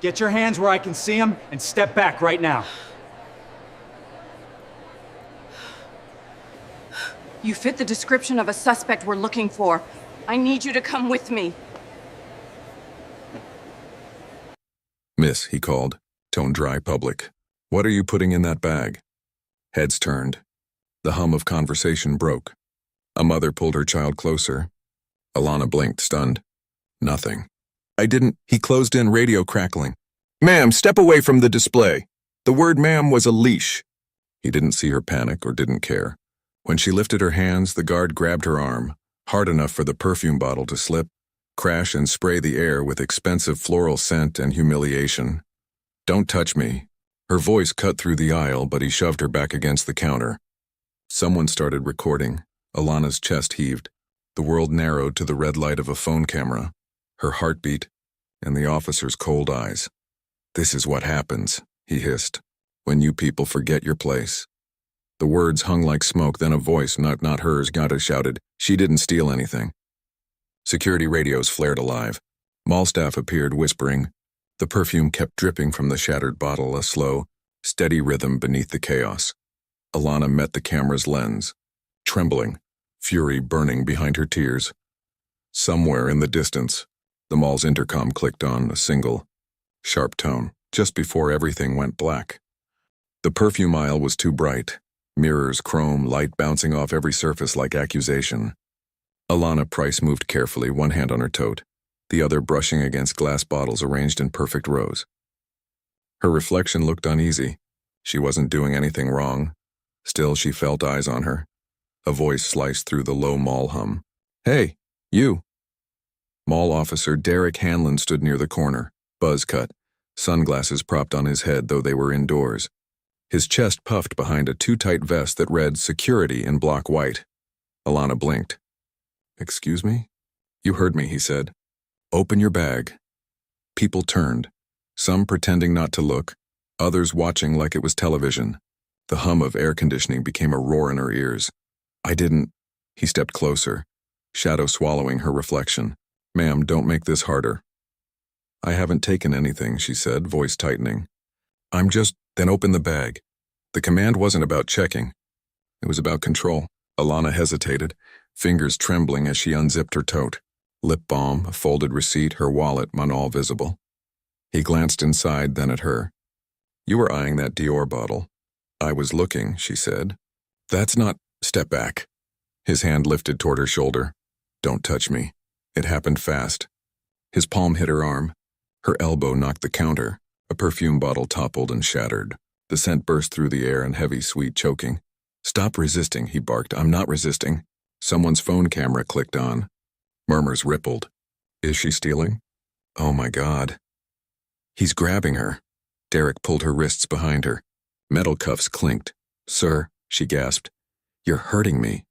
Get your hands where I can see them and step back right now. You fit the description of a suspect we're looking for. I need you to come with me. Miss, he called, tone dry, public. What are you putting in that bag? Heads turned. The hum of conversation broke. A mother pulled her child closer. Alana blinked, stunned. Nothing. I didn't. He closed in, radio crackling. Ma'am, step away from the display. The word ma'am was a leash. He didn't see her panic or didn't care. When she lifted her hands, the guard grabbed her arm, hard enough for the perfume bottle to slip, crash and spray the air with expensive floral scent and humiliation. Don't touch me. Her voice cut through the aisle, but he shoved her back against the counter. Someone started recording. Alana's chest heaved. The world narrowed to the red light of a phone camera, her heartbeat, and the officer's cold eyes. This is what happens, he hissed, when you people forget your place. The words hung like smoke, then a voice, not hers, shouted, she didn't steal anything. Security radios flared alive. Mall staff appeared, whispering. The perfume kept dripping from the shattered bottle, a slow, steady rhythm beneath the chaos. Alana met the camera's lens, trembling, fury burning behind her tears. Somewhere in the distance, the mall's intercom clicked on a single, sharp tone, just before everything went black. The perfume aisle was too bright. Mirrors, chrome, light bouncing off every surface like accusation. Alana Price moved carefully, one hand on her tote, the other brushing against glass bottles arranged in perfect rows. Her reflection looked uneasy. She wasn't doing anything wrong. Still, she felt eyes on her. A voice sliced through the low mall hum. Hey, you. Mall officer Derek Hanlon stood near the corner, buzz cut, sunglasses propped on his head though they were indoors. His chest puffed behind a too-tight vest that read security in block white. Alana blinked. Excuse me? You heard me, he said. Open your bag. People turned, some pretending not to look, others watching like it was television. The hum of air conditioning became a roar in her ears. I didn't. He stepped closer, shadow swallowing her reflection. Ma'am, don't make this harder. I haven't taken anything, she said, voice tightening. Then open the bag. The command wasn't about checking. It was about control. Alana hesitated, fingers trembling as she unzipped her tote. Lip balm, a folded receipt, her wallet, all visible. He glanced inside, then at her. You were eyeing that Dior bottle. I was looking, she said. That's not... Step back. His hand lifted toward her shoulder. Don't touch me. It happened fast. His palm hit her arm. Her elbow knocked the counter. A perfume bottle toppled and shattered. The scent burst through the air in heavy, sweet choking. Stop resisting, he barked. I'm not resisting. Someone's phone camera clicked on. Murmurs rippled. Is she stealing? Oh my God. He's grabbing her. Derek pulled her wrists behind her. Metal cuffs clinked. Sir, she gasped. You're hurting me.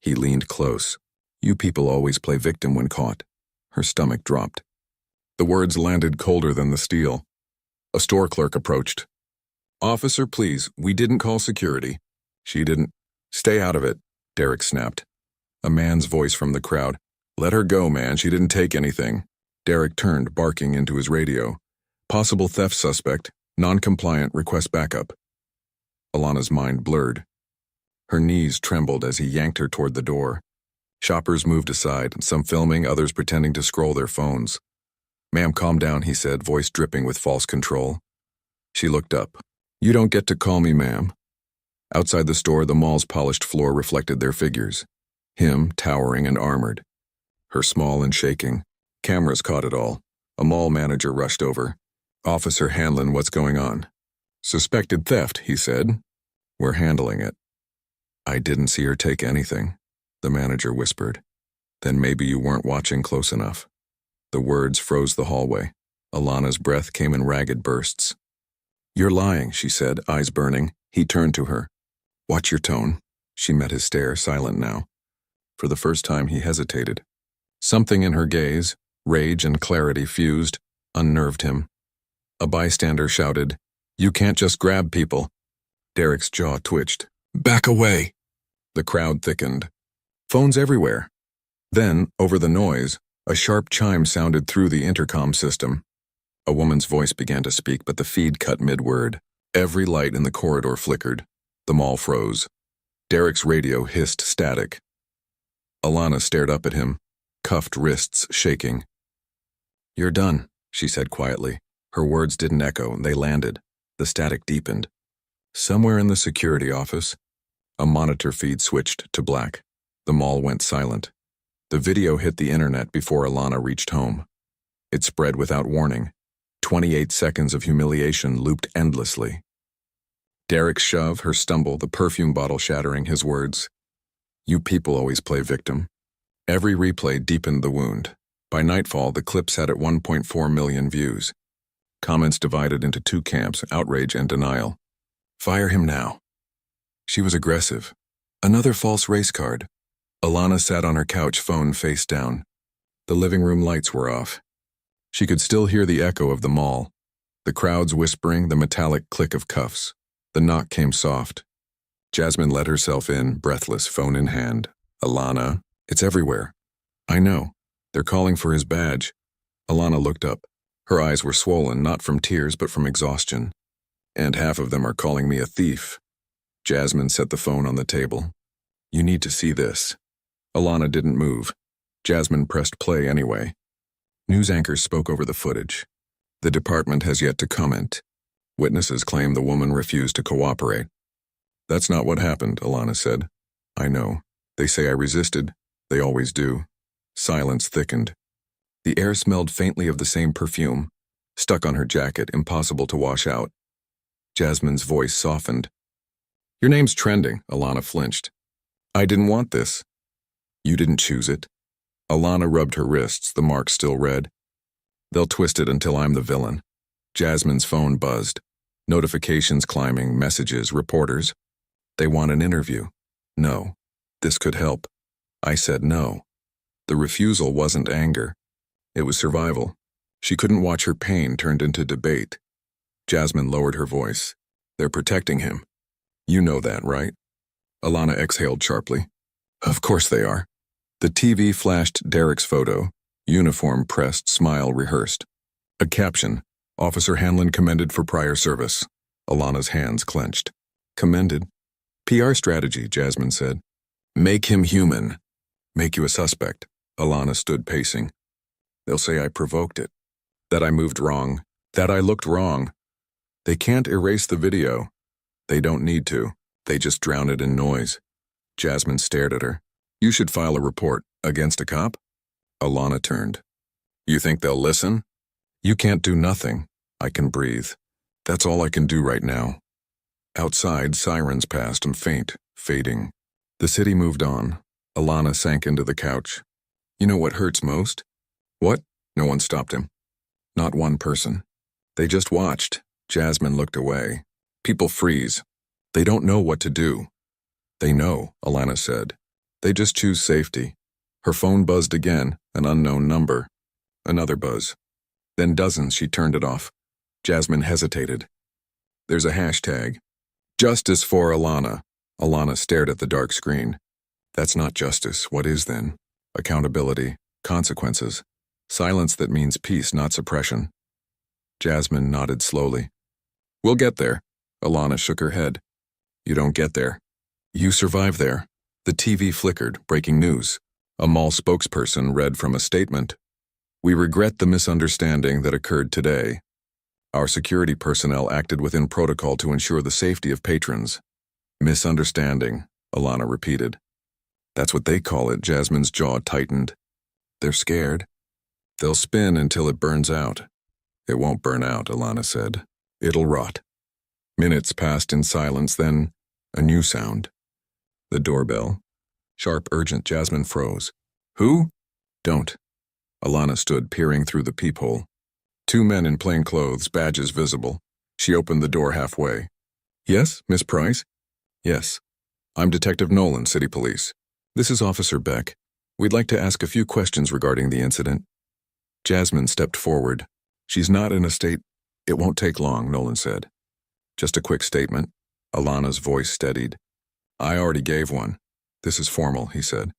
He leaned close. You people always play victim when caught. Her stomach dropped. The words landed colder than the steel. A store clerk approached. Officer, please, we didn't call security. She didn't. Stay out of it, Derek snapped. A man's voice from the crowd. Let her go, man, she didn't take anything. Derek turned, barking into his radio. Possible theft suspect, non-compliant, request backup. Alana's mind blurred. Her knees trembled as he yanked her toward the door. Shoppers moved aside, some filming, others pretending to scroll their phones. Ma'am, calm down, he said, voice dripping with false control. She looked up. You don't get to call me ma'am. Outside the store, the mall's polished floor reflected their figures. Him, towering and armored. Her small and shaking. Cameras caught it all. A mall manager rushed over. Officer Hanlon, what's going on? Suspected theft, he said. We're handling it. I didn't see her take anything, the manager whispered. Then maybe you weren't watching close enough. The words froze the hallway. Alana's breath came in ragged bursts. You're lying, she said, eyes burning. He turned to her. Watch your tone. She met his stare, silent now. For the first time, he hesitated. Something in her gaze, rage and clarity fused, unnerved him. A bystander shouted, You can't just grab people. Derek's jaw twitched. Back away. The crowd thickened. Phones everywhere. Then, over the noise, a sharp chime sounded through the intercom system. A woman's voice began to speak, but the feed cut mid-word. Every light in the corridor flickered. The mall froze. Derek's radio hissed static. Alana stared up at him, cuffed wrists shaking. "You're done," she said quietly. Her words didn't echo, they landed. The static deepened. Somewhere in the security office, a monitor feed switched to black. The mall went silent. The video hit the internet before Alana reached home. It spread without warning. 28 seconds of humiliation looped endlessly. Derek's shove, her stumble, the perfume bottle shattering, his words. "You people always play victim." Every replay deepened the wound. By nightfall, the clip sat at 1.4 million views. Comments divided into two camps, outrage and denial. "Fire him now." She was aggressive. Another false race card. Alana sat on her couch, phone face down. The living room lights were off. She could still hear the echo of the mall. The crowds whispering, the metallic click of cuffs. The knock came soft. Jasmine let herself in, breathless, phone in hand. "Alana, it's everywhere." "I know. They're calling for his badge." Alana looked up. Her eyes were swollen, not from tears, but from exhaustion. "And half of them are calling me a thief." Jasmine set the phone on the table. "You need to see this." Alana didn't move. Jasmine pressed play anyway. News anchors spoke over the footage. The department has yet to comment. Witnesses claim the woman refused to cooperate. "That's not what happened," Alana said. "I know. They say I resisted. They always do." Silence thickened. The air smelled faintly of the same perfume, stuck on her jacket, impossible to wash out. Jasmine's voice softened. "Your name's trending," Alana flinched. "I didn't want this." "You didn't choose it." Alana rubbed her wrists, the mark still red. "They'll twist it until I'm the villain." Jasmine's phone buzzed. Notifications climbing, messages, reporters. "They want an interview." "No. This could help." I said no. The refusal wasn't anger. It was survival. She couldn't watch her pain turned into debate. Jasmine lowered her voice. "They're protecting him. You know that, right?" Alana exhaled sharply. "Of course they are." The TV flashed Derek's photo, uniform pressed, smile rehearsed. A caption, "Officer Hanlon commended for prior service." Alana's hands clenched. "Commended?" "PR strategy," Jasmine said. "Make him human. Make you a suspect." Alana stood pacing. "They'll say I provoked it. That I moved wrong. That I looked wrong. They can't erase the video. They don't need to. They just drown it in noise." Jasmine stared at her. "You should file a report. Against a cop?" Alana turned. "You think they'll listen?" "You can't do nothing. I can breathe. That's all I can do right now." Outside, sirens passed and faint, fading. The city moved on. Alana sank into the couch. "You know what hurts most?" "What?" No one stopped him. Not one person. They just watched. Jasmine looked away. People freeze. They don't know what to do. "They know," Alana said. "They just choose safety." Her phone buzzed again, an unknown number. Another buzz. Then dozens. She turned it off. Jasmine hesitated. "There's a hashtag. Justice for Alana." Alana stared at the dark screen. "That's not justice. What is then? Accountability, consequences. Silence that means peace, not suppression." Jasmine nodded slowly. "We'll get there." Alana shook her head. "You don't get there. You survive there." The TV flickered, breaking news. A mall spokesperson read from a statement. "We regret the misunderstanding that occurred today. Our security personnel acted within protocol to ensure the safety of patrons." "Misunderstanding," Alana repeated. "That's what they call it." Jasmine's jaw tightened. "They're scared. They'll spin until it burns out." "It won't burn out," Alana said. "It'll rot." Minutes passed in silence, then a new sound. The doorbell. Sharp, urgent. Jasmine froze. "Who?" "Don't." Alana stood, peering through the peephole. Two men in plain clothes, badges visible. She opened the door halfway. "Yes, Miss Price?" "Yes. I'm Detective Nolan, City Police. This is Officer Beck. We'd like to ask a few questions regarding the incident." Jasmine stepped forward. "She's not in a state—" "It won't take long," Nolan said. "Just a quick statement." Alana's voice steadied. "I already gave one. This is formal," he said.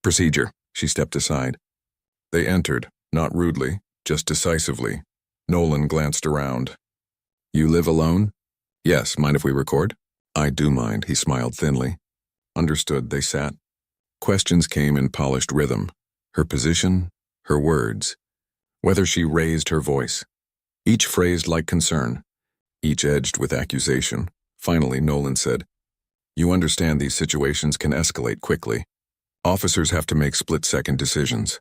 "Procedure." She stepped aside. They entered, not rudely, just decisively. Nolan glanced around. You live alone? Yes, mind if we record? I do mind, he smiled thinly. Understood, they sat. Questions came in polished rhythm. Her position, her words. Whether she raised her voice. Each phrased like concern. Each edged with accusation. Finally, Nolan said, You understand these situations can escalate quickly. Officers have to make split-second decisions.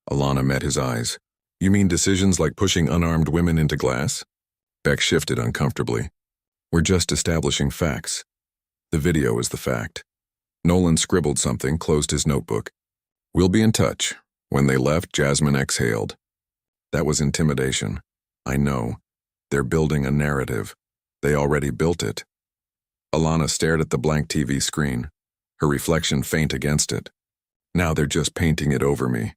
Alana met his eyes. You mean decisions like pushing unarmed women into glass? Beck shifted uncomfortably. We're just establishing facts. The video is the fact. Nolan scribbled something, closed his notebook. We'll be in touch. When they left, Jasmine exhaled. That was intimidation. I know. They're building a narrative. They already built it. Alana stared at the blank TV screen, her reflection faint against it. Now they're just painting it over me.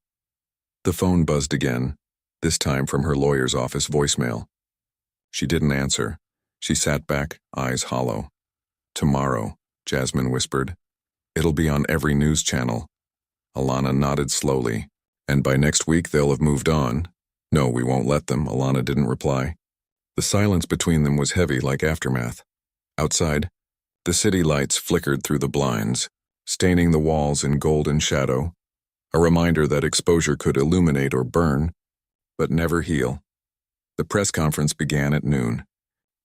The phone buzzed again, this time from her lawyer's office voicemail. She didn't answer. She sat back, eyes hollow. Tomorrow, Jasmine whispered. It'll be on every news channel. Alana nodded slowly. And by next week they'll have moved on. No, we won't let them, Alana didn't reply. The silence between them was heavy like aftermath. Outside, the city lights flickered through the blinds, staining the walls in golden shadow, a reminder that exposure could illuminate or burn, but never heal. The press conference began at noon.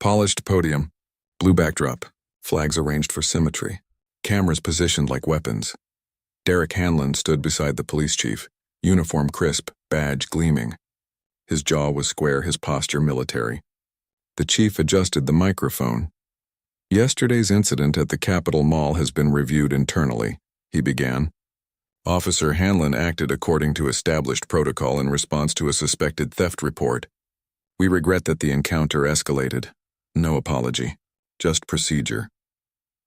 Polished podium, blue backdrop, flags arranged for symmetry, cameras positioned like weapons. Derek Hanlon stood beside the police chief, uniform crisp, badge gleaming. His jaw was square, his posture military. The chief adjusted the microphone. Yesterday's incident at the Capitol Mall has been reviewed internally, he began. Officer Hanlon acted according to established protocol in response to a suspected theft report. We regret that the encounter escalated. No apology, just procedure.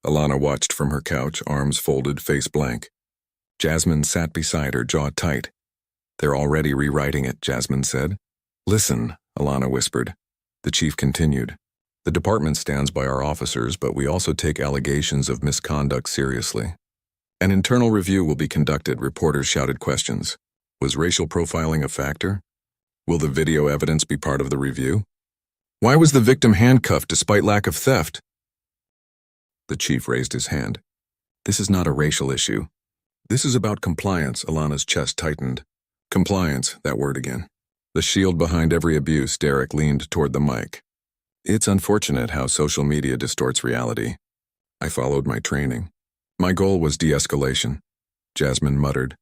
Alana watched from her couch, arms folded, face blank. Jasmine sat beside her, jaw tight. They're already rewriting it, Jasmine said. Listen, Alana whispered. The chief continued. The department stands by our officers, but we also take allegations of misconduct seriously. An internal review will be conducted, reporters shouted questions. Was racial profiling a factor? Will the video evidence be part of the review? Why was the victim handcuffed despite lack of theft? The chief raised his hand. This is not a racial issue. This is about compliance, Alana's chest tightened. Compliance, that word again. The shield behind every abuse, Derek leaned toward the mic. It's unfortunate how social media distorts reality. I followed my training. My goal was de-escalation, Jasmine muttered.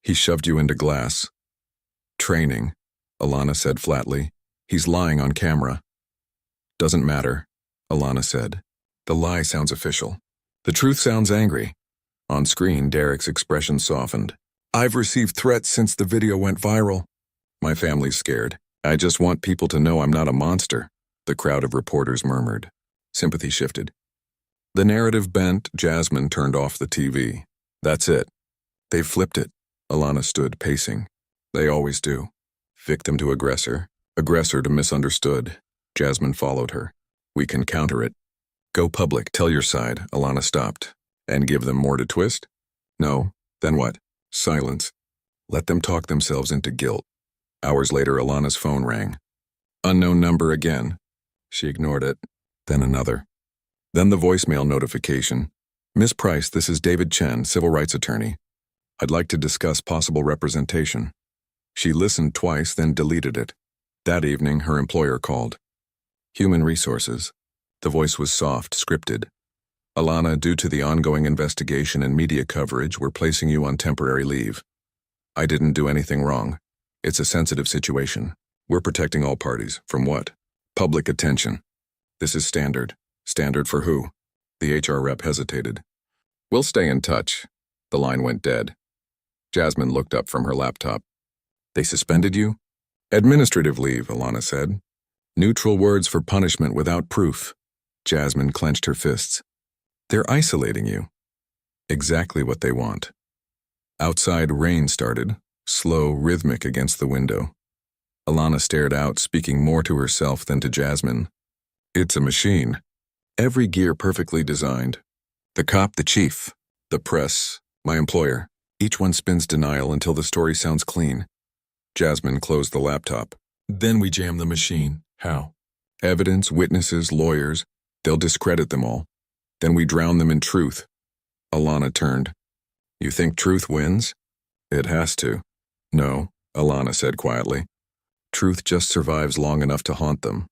He shoved you into glass. Training, Alana said flatly. He's lying on camera. Doesn't matter, Alana said. The lie sounds official. The truth sounds angry. On screen, Derek's expression softened. I've received threats since the video went viral. My family's scared. I just want people to know I'm not a monster, the crowd of reporters murmured. Sympathy shifted. The narrative bent, Jasmine turned off the TV. That's it. They've flipped it. Alana stood, pacing. They always do. Victim to aggressor, aggressor to misunderstood. Jasmine followed her. We can counter it. Go public, tell your side, Alana stopped. And give them more to twist? No. Then what? Silence. Let them talk themselves into guilt. Hours later, Alana's phone rang. Unknown number again. She ignored it. Then another. Then the voicemail notification. Miss Price, this is David Chen, civil rights attorney. I'd like to discuss possible representation. She listened twice, then deleted it. That evening, her employer called. Human Resources. The voice was soft, scripted. Alana, due to the ongoing investigation and media coverage, we're placing you on temporary leave. I didn't do anything wrong. It's a sensitive situation. We're protecting all parties. From what? Public attention. This is standard. Standard for who? The HR rep hesitated. We'll stay in touch. The line went dead. Jasmine looked up from her laptop. They suspended you? Administrative leave, Alana said. Neutral words for punishment without proof. Jasmine clenched her fists. They're isolating you. Exactly what they want. Outside, rain started, slow, rhythmic against the window. Alana stared out, speaking more to herself than to Jasmine. It's a machine. Every gear perfectly designed. The cop, the chief, the press, my employer. Each one spins denial until the story sounds clean. Jasmine closed the laptop. Then we jam the machine. How? Evidence, witnesses, lawyers. They'll discredit them all. Then we drown them in truth. Alana turned. You think truth wins? It has to. No, Alana said quietly. Truth just survives long enough to haunt them.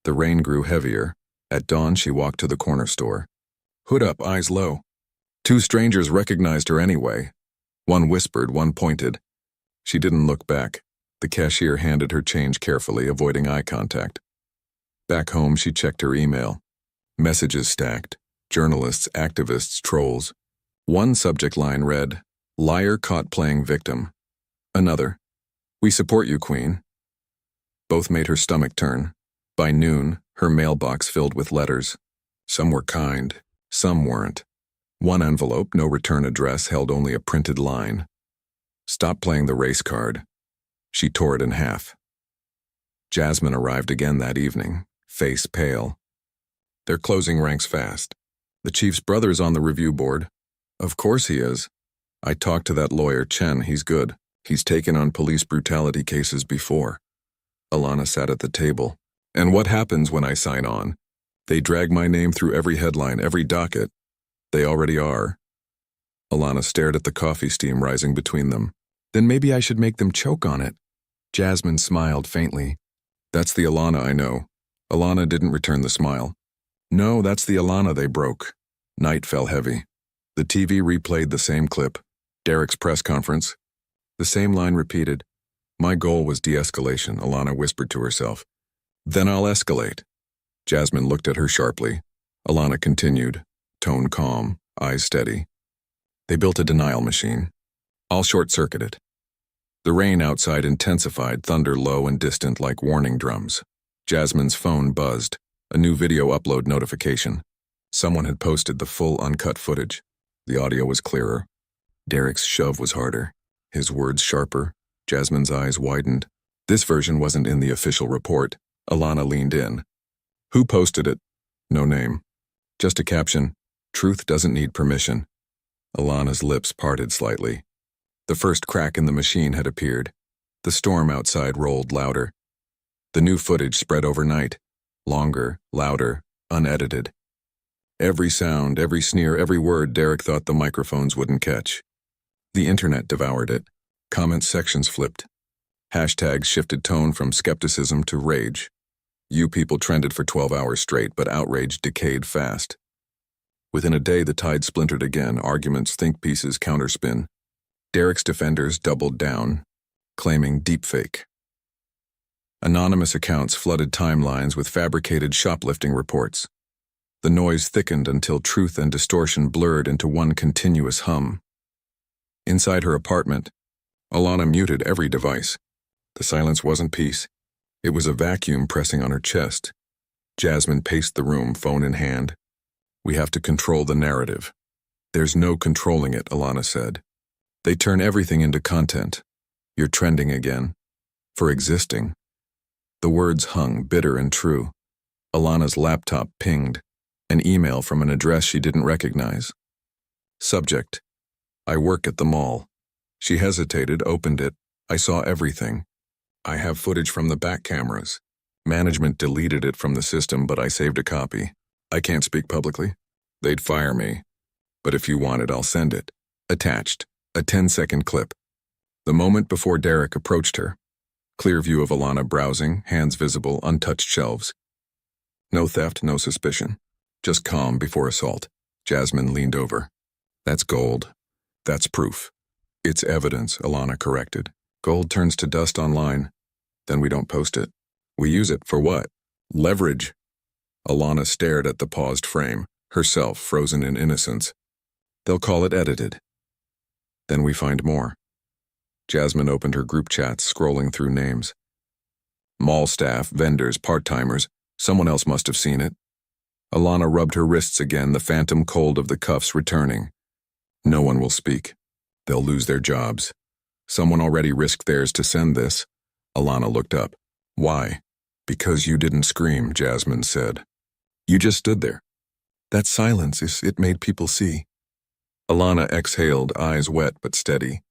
The rain grew heavier. At dawn, she walked to the corner store. Hood up, eyes low. Two strangers recognized her anyway. One whispered, one pointed. She didn't look back. The cashier handed her change carefully, avoiding eye contact. Back home, she checked her email. Messages stacked. Journalists, activists, trolls. One subject line read, "Liar caught playing victim." Another, "We support you, Queen." Both made her stomach turn. By noon, her mailbox filled with letters. Some were kind, some weren't. One envelope, no return address, held only a printed line. Stop playing the race card. She tore it in half. Jasmine arrived again that evening, face pale. They're closing ranks fast. The chief's brother's on the review board. Of course he is. I talked to that lawyer, Chen. He's good. He's taken on police brutality cases before. Alana sat at the table. And what happens when I sign on? They drag my name through every headline, every docket. They already are. Alana stared at the coffee steam rising between them. Then maybe I should make them choke on it. Jasmine smiled faintly. That's the Alana I know. Alana didn't return the smile. No, that's the Alana they broke. Night fell heavy. The TV replayed the same clip. Derek's press conference. The same line repeated. My goal was de-escalation, Alana whispered to herself. Then I'll escalate. Jasmine looked at her sharply. Alana continued, tone calm, eyes steady. They built a denial machine. I'll short-circuit it. The rain outside intensified, thunder low and distant like warning drums. Jasmine's phone buzzed, a new video upload notification. Someone had posted the full uncut footage. The audio was clearer. Derek's shove was harder, his words sharper. Jasmine's eyes widened. This version wasn't in the official report. Alana leaned in. Who posted it? No name. Just a caption. Truth doesn't need permission. Alana's lips parted slightly. The first crack in the machine had appeared. The storm outside rolled louder. The new footage spread overnight. Longer, louder, unedited. Every sound, every sneer, every word Derek thought the microphones wouldn't catch. The internet devoured it. Comment sections flipped. Hashtags shifted tone from skepticism to rage. You people trended for 12 hours straight, but outrage decayed fast. Within a day, the tide splintered again, arguments, think pieces, counterspin. Derek's defenders doubled down, claiming deepfake. Anonymous accounts flooded timelines with fabricated shoplifting reports. The noise thickened until truth and distortion blurred into one continuous hum. Inside her apartment, Alana muted every device. The silence wasn't peace. It was a vacuum pressing on her chest. Jasmine paced the room, phone in hand. We have to control the narrative. There's no controlling it, Alana said. They turn everything into content. You're trending again. For existing. The words hung, bitter and true. Alana's laptop pinged. An email from an address she didn't recognize. Subject. I work at the mall. She hesitated, opened it. I saw everything. I have footage from the back cameras. Management deleted it from the system, but I saved a copy. I can't speak publicly. They'd fire me. But if you want it, I'll send it. Attached. A 10-second clip. The moment before Derek approached her. Clear view of Alana browsing, hands visible, untouched shelves. No theft, no suspicion. Just calm before assault. Jasmine leaned over. That's gold. That's proof. It's evidence, Alana corrected. Gold turns to dust online. Then we don't post it. We use it for what? Leverage. Alana stared at the paused frame, herself frozen in innocence. They'll call it edited. Then we find more. Jasmine opened her group chats, scrolling through names. Mall staff, vendors, part-timers. Someone else must have seen it. Alana rubbed her wrists again, the phantom cold of the cuffs returning. No one will speak. They'll lose their jobs. Someone already risked theirs to send this. Alana looked up. Why? Because you didn't scream, Jasmine said. You just stood there. That silence, it made people see. Alana exhaled, eyes wet but steady.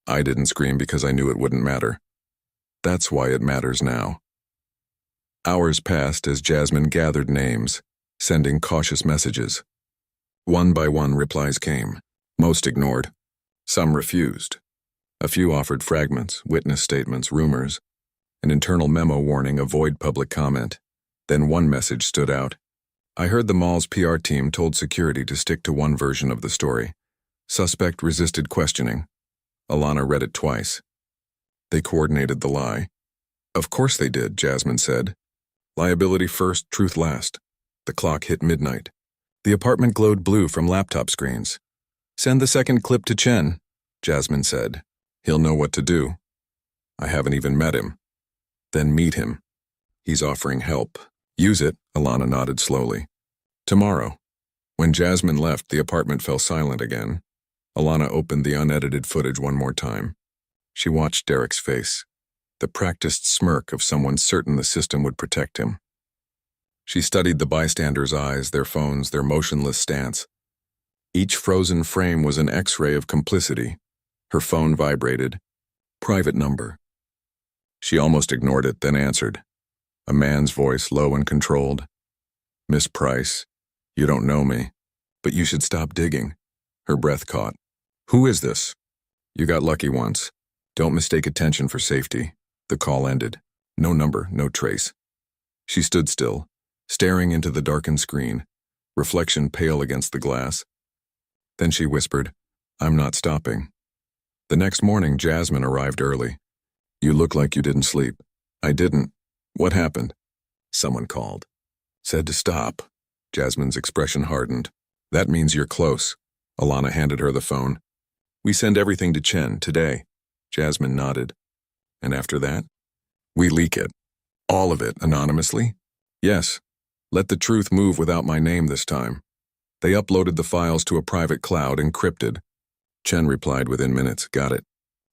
I didn't scream because I knew it wouldn't matter. That's why it matters now. Hours passed as Jasmine gathered names, sending cautious messages. One by one replies came. Most ignored. Some refused. A few offered fragments, witness statements, rumors, an internal memo warning avoid public comment. Then one message stood out. I heard the mall's PR team told security to stick to one version of the story. Suspect resisted questioning. Alana read it twice. They coordinated the lie. Of course they did, Jasmine said. Liability first, truth last. The clock hit midnight. The apartment glowed blue from laptop screens. Send the second clip to Chen, Jasmine said. He'll know what to do. I haven't even met him. Then meet him. He's offering help. Use it, Alana nodded slowly. Tomorrow. When Jasmine left, the apartment fell silent again. Alana opened the unedited footage one more time. She watched Derek's face, the practiced smirk of someone certain the system would protect him. She studied the bystanders' eyes, their phones, their motionless stance. Each frozen frame was an X-ray of complicity. Her phone vibrated. Private number. She almost ignored it, then answered. A man's voice, low and controlled. Miss Price, you don't know me, but you should stop digging. Her breath caught. Who is this? You got lucky once. Don't mistake attention for safety. The call ended. No number, no trace. She stood still, staring into the darkened screen, reflection pale against the glass. Then she whispered, I'm not stopping. The next morning, Jasmine arrived early. You look like you didn't sleep. I didn't. What happened? Someone called. Said to stop. Jasmine's expression hardened. That means you're close. Alana handed her the phone. We send everything to Chen today. Jasmine nodded. And after that? We leak it. All of it, anonymously? Yes. Let the truth move without my name this time. They uploaded the files to a private cloud, encrypted. Chen replied within minutes. Got it.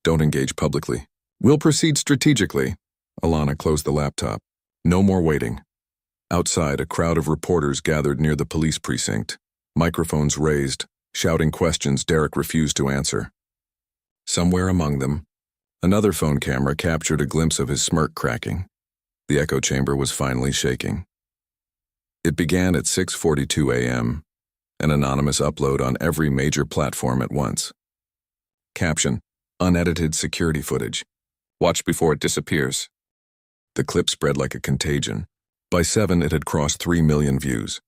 Don't engage publicly. We'll proceed strategically. Alana closed the laptop. No more waiting. Outside, a crowd of reporters gathered near the police precinct. Microphones raised, shouting questions Derek refused to answer. Somewhere among them, another phone camera captured a glimpse of his smirk cracking. The echo chamber was finally shaking. It began at 6:42 a.m., an anonymous upload on every major platform at once. Caption, unedited security footage. Watch before it disappears. The clip spread like a contagion. By 7, it had crossed 3 million views.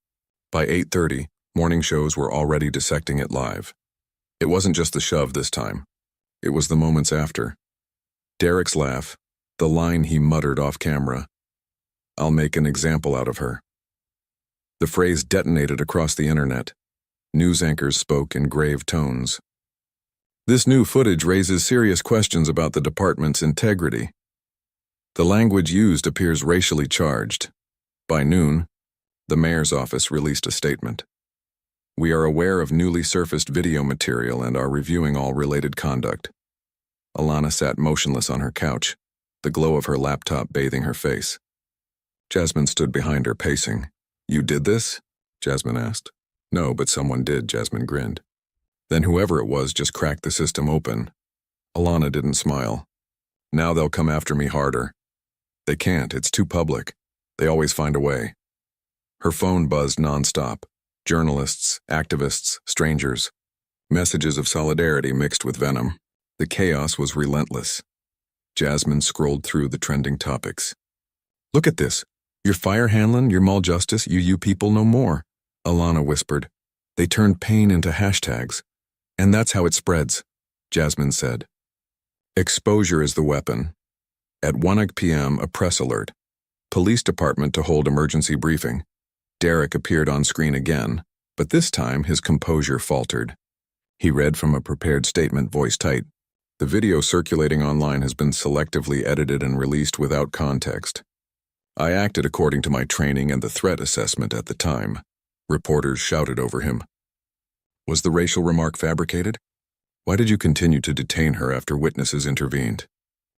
By 8:30, morning shows were already dissecting it live. It wasn't just the shove this time. It was the moments after. Derek's laugh, the line he muttered off camera. I'll make an example out of her. The phrase detonated across the internet. News anchors spoke in grave tones. This new footage raises serious questions about the department's integrity. The language used appears racially charged. By noon, the mayor's office released a statement. We are aware of newly surfaced video material and are reviewing all related conduct. Alana sat motionless on her couch, the glow of her laptop bathing her face. Jasmine stood behind her, pacing. You did this? Jasmine asked. No, but someone did, Jasmine grinned. Then whoever it was just cracked the system open. Alana didn't smile. Now they'll come after me harder. They can't, it's too public. They always find a way. Her phone buzzed nonstop. Journalists, activists, strangers. Messages of solidarity mixed with venom. The chaos was relentless. Jasmine scrolled through the trending topics. Look at this. Your fire handlin', your mall justice, you people no more. Alana whispered. They turned pain into hashtags. And that's how it spreads, Jasmine said. Exposure is the weapon. At 1 p.m., a press alert. Police department to hold emergency briefing. Derek appeared on screen again, but this time his composure faltered. He read from a prepared statement, voice tight. The video circulating online has been selectively edited and released without context. I acted according to my training and the threat assessment at the time. Reporters shouted over him. Was the racial remark fabricated? Why did you continue to detain her after witnesses intervened?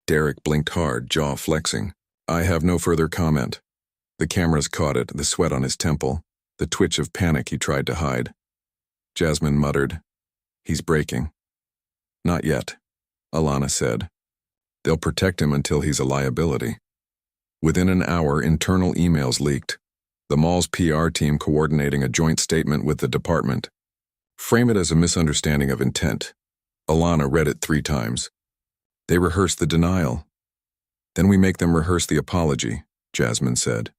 Derek blinked hard, jaw flexing. I have no further comment. The cameras caught it, the sweat on his temple, the twitch of panic he tried to hide. Jasmine muttered, He's breaking. Not yet, Alana said. They'll protect him until he's a liability. Within an hour, internal emails leaked. The mall's PR team coordinating a joint statement with the department. Frame it as a misunderstanding of intent. Alana read it 3 times. They rehearse the denial. Then we make them rehearse the apology, Jasmine said.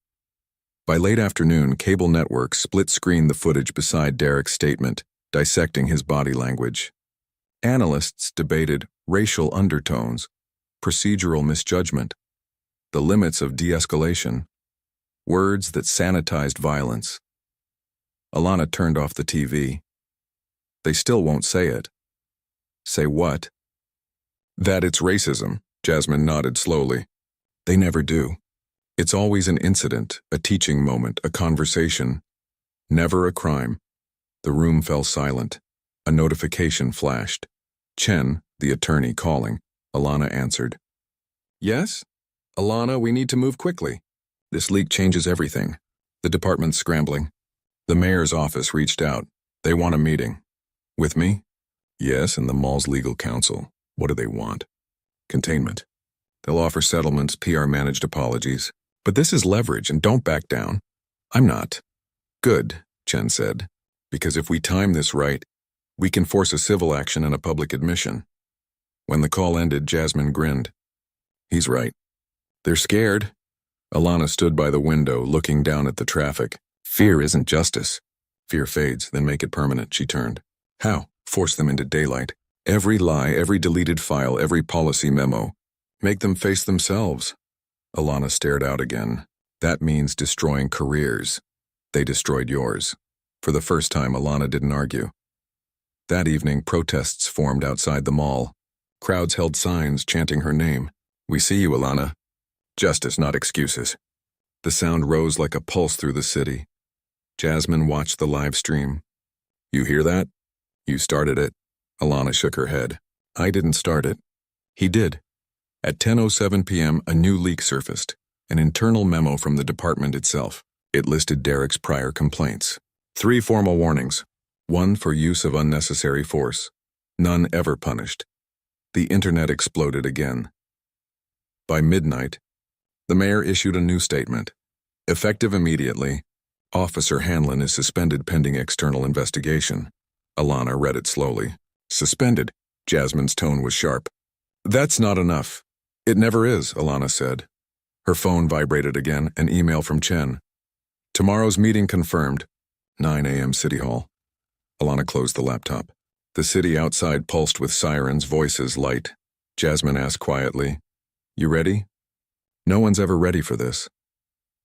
By late afternoon, cable networks split-screened the footage beside Derek's statement, dissecting his body language. Analysts debated racial undertones, procedural misjudgment, the limits of de-escalation, words that sanitized violence. Alana turned off the TV. They still won't say it. Say what? That it's racism, Jasmine nodded slowly. They never do. It's always an incident, a teaching moment, a conversation. Never a crime. The room fell silent. A notification flashed. Chen, the attorney, calling. Alana answered. Yes? Alana, we need to move quickly. This leak changes everything. The department's scrambling. The mayor's office reached out. They want a meeting. With me? Yes, and the mall's legal counsel. What do they want? Containment. They'll offer settlements, PR-managed apologies. But this is leverage, and don't back down. I'm not. Good, Chen said. Because if we time this right, we can force a civil action and a public admission. When the call ended, Jasmine grinned. He's right. They're scared. Alana stood by the window, looking down at the traffic. Fear isn't justice. Fear fades, then make it permanent, she turned. How? Force them into daylight. Every lie, every deleted file, every policy memo. Make them face themselves. Alana stared out again. That means destroying careers. They destroyed yours. For the first time, Alana didn't argue. That evening, protests formed outside the mall. Crowds held signs chanting her name. We see you, Alana. Justice, not excuses. The sound rose like a pulse through the city. Jasmine watched the live stream. You hear that? You started it. Alana shook her head. I didn't start it. He did. At 10:07 p.m., a new leak surfaced, an internal memo from the department itself. It listed Derek's prior complaints. 3 formal warnings. 1 for use of unnecessary force. None ever punished. The internet exploded again. By midnight, the mayor issued a new statement. Effective immediately, Officer Hanlon is suspended pending external investigation. Alana read it slowly. Suspended. Jasmine's tone was sharp. That's not enough. It never is, Alana said. Her phone vibrated again, an email from Chen. Tomorrow's meeting confirmed. 9 a.m. City Hall. Alana closed the laptop. The city outside pulsed with sirens, voices, light. Jasmine asked quietly, You ready? No one's ever ready for this.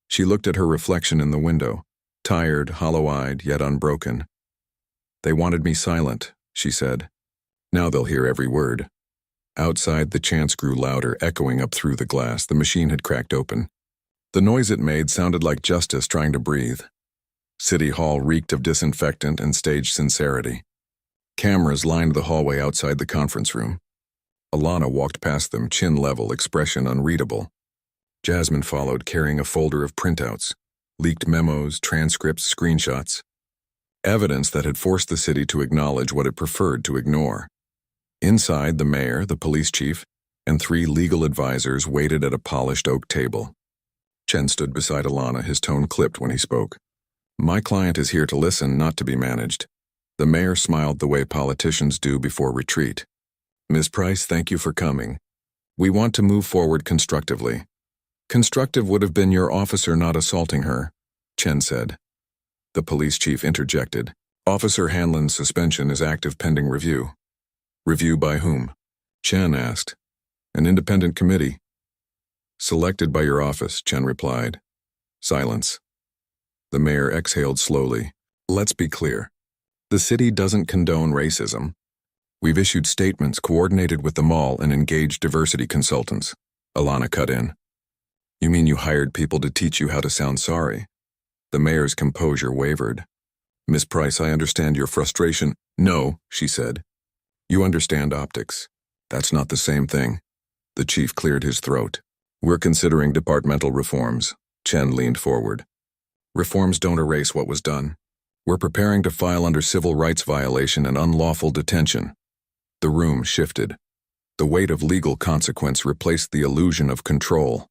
She looked at her reflection in the window, tired, hollow-eyed, yet unbroken. They wanted me silent, she said. Now they'll hear every word. Outside, the chants grew louder, echoing up through the glass. The machine had cracked open. The noise it made sounded like justice trying to breathe. City Hall reeked of disinfectant and staged sincerity. Cameras lined the hallway outside the conference room. Alana walked past them, chin level, expression unreadable. Jasmine followed, carrying a folder of printouts, leaked memos, transcripts, screenshots. Evidence that had forced the city to acknowledge what it preferred to ignore. Inside, the mayor, the police chief, and 3 legal advisors waited at a polished oak table. Chen stood beside Alana, his tone clipped when he spoke. My client is here to listen, not to be managed. The mayor smiled the way politicians do before retreat. Ms. Price, thank you for coming. We want to move forward constructively. Constructive would have been your officer not assaulting her, Chen said. The police chief interjected. Officer Hanlon's suspension is active pending review. Review by whom? Chen asked. An independent committee. Selected by your office, Chen replied. Silence. The mayor exhaled slowly. Let's be clear. The city doesn't condone racism. We've issued statements coordinated with the mall and engaged diversity consultants. Alana cut in. You mean you hired people to teach you how to sound sorry? The mayor's composure wavered. Miss Price, I understand your frustration. No, she said. You understand optics. That's not the same thing. The chief cleared his throat. We're considering departmental reforms. Chen leaned forward. Reforms don't erase what was done. We're preparing to file under civil rights violation and unlawful detention. The room shifted. The weight of legal consequence replaced the illusion of control.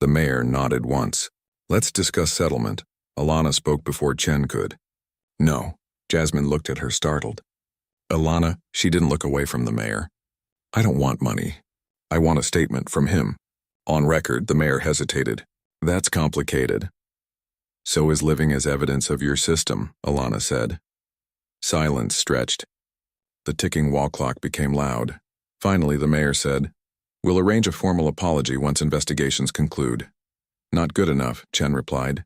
The mayor nodded once. Let's discuss settlement. Alana spoke before Chen could. No. Jasmine looked at her, startled. Alana, she didn't look away from the mayor. I don't want money. I want a statement from him. On record, the mayor hesitated. That's complicated. So is living as evidence of your system, Alana said. Silence stretched. The ticking wall clock became loud. Finally, the mayor said, We'll arrange a formal apology once investigations conclude. Not good enough, Chen replied.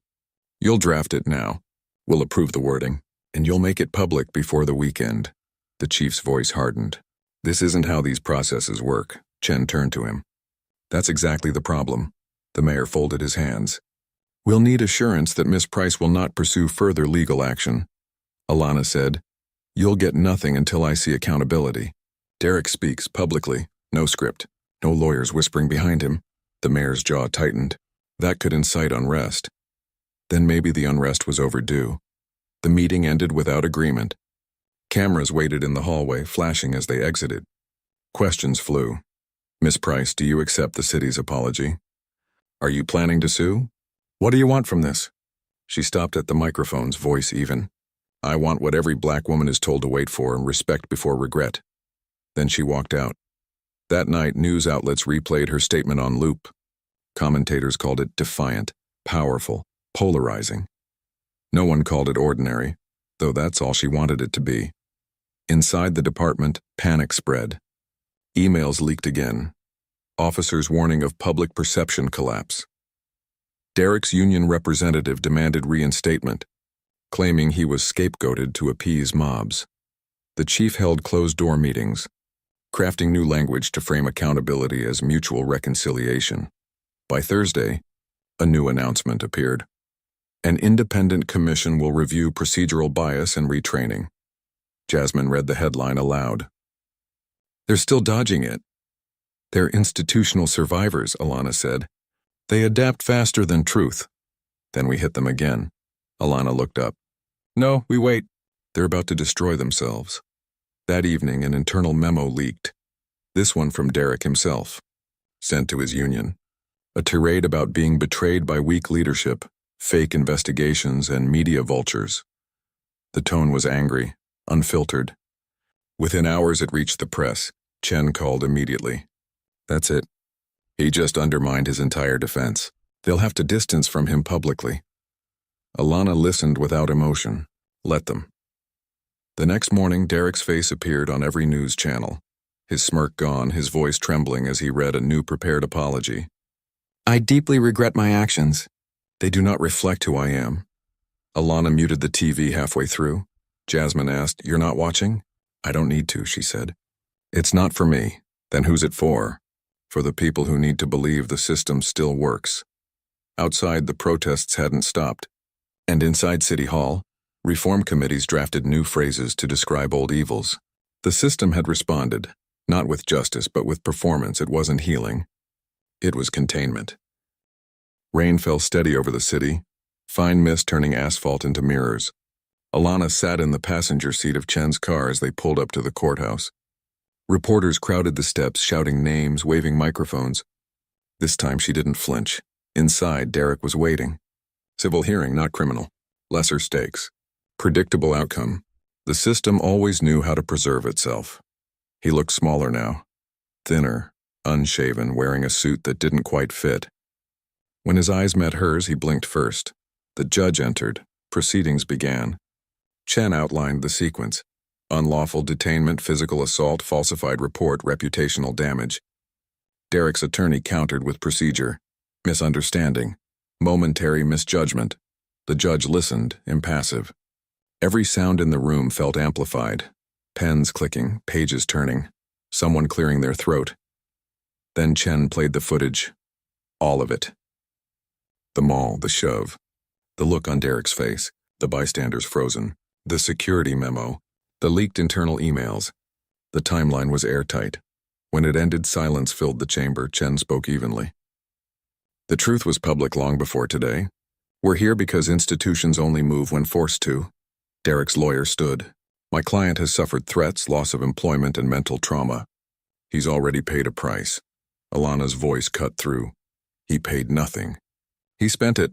You'll draft it now. We'll approve the wording, and you'll make it public before the weekend. The chief's voice hardened. This isn't how these processes work. Chen turned to him. That's exactly the problem. The mayor folded his hands. We'll need assurance that Miss Price will not pursue further legal action. Alana said, You'll get nothing until I see accountability. Derek speaks publicly, no script, no lawyers whispering behind him. The mayor's jaw tightened. That could incite unrest. Then maybe the unrest was overdue. The meeting ended without agreement. Cameras waited in the hallway, flashing as they exited. Questions flew. Miss Price, do you accept the city's apology? Are you planning to sue? What do you want from this? She stopped at the microphone's voice even. I want what every black woman is told to wait for and respect before regret. Then she walked out. That night, news outlets replayed her statement on loop. Commentators called it defiant, powerful, polarizing. No one called it ordinary, though that's all she wanted it to be. Inside the department, panic spread. Emails leaked again. Officers warning of public perception collapse. Derek's union representative demanded reinstatement, claiming he was scapegoated to appease mobs. The chief held closed-door meetings, crafting new language to frame accountability as mutual reconciliation. By Thursday, a new announcement appeared. An independent commission will review procedural bias and retraining. Jasmine read the headline aloud. They're still dodging it. They're institutional survivors, Alana said. They adapt faster than truth. Then we hit them again. Alana looked up. No, we wait. They're about to destroy themselves. That evening, an internal memo leaked. This one from Derek himself, sent to his union. A tirade about being betrayed by weak leadership, fake investigations, and media vultures. The tone was angry, unfiltered. Within hours it reached the press. Chen called immediately. That's it. He just undermined his entire defense. They'll have to distance from him publicly. Alana listened without emotion. Let them. The next morning, Derek's face appeared on every news channel. His smirk gone, his voice trembling as he read a new prepared apology. I deeply regret my actions. They do not reflect who I am. Alana muted the TV halfway through. Jasmine asked, You're not watching? I don't need to, she said. It's not for me. Then who's it for? For the people who need to believe the system still works. Outside, the protests hadn't stopped. And inside City Hall, reform committees drafted new phrases to describe old evils. The system had responded, not with justice, but with performance. It wasn't healing. It was containment. Rain fell steady over the city, fine mist turning asphalt into mirrors. Alana sat in the passenger seat of Chen's car as they pulled up to the courthouse. Reporters crowded the steps, shouting names, waving microphones. This time she didn't flinch. Inside, Derek was waiting. Civil hearing, not criminal. Lesser stakes. Predictable outcome. The system always knew how to preserve itself. He looked smaller now. Thinner, unshaven, wearing a suit that didn't quite fit. When his eyes met hers, he blinked first. The judge entered. Proceedings began. Chen outlined the sequence. Unlawful detainment, physical assault, falsified report, reputational damage. Derek's attorney countered with procedure. Misunderstanding. Momentary misjudgment. The judge listened, impassive. Every sound in the room felt amplified. Pens clicking, pages turning, someone clearing their throat. Then Chen played the footage. All of it. The maul, the shove. The look on Derek's face, the bystanders frozen. The security memo. The leaked internal emails. The timeline was airtight. When it ended, silence filled the chamber. Chen spoke evenly. The truth was public long before today. We're here because institutions only move when forced to. Derek's lawyer stood. My client has suffered threats, loss of employment, and mental trauma. He's already paid a price. Alana's voice cut through. He paid nothing. He spent it.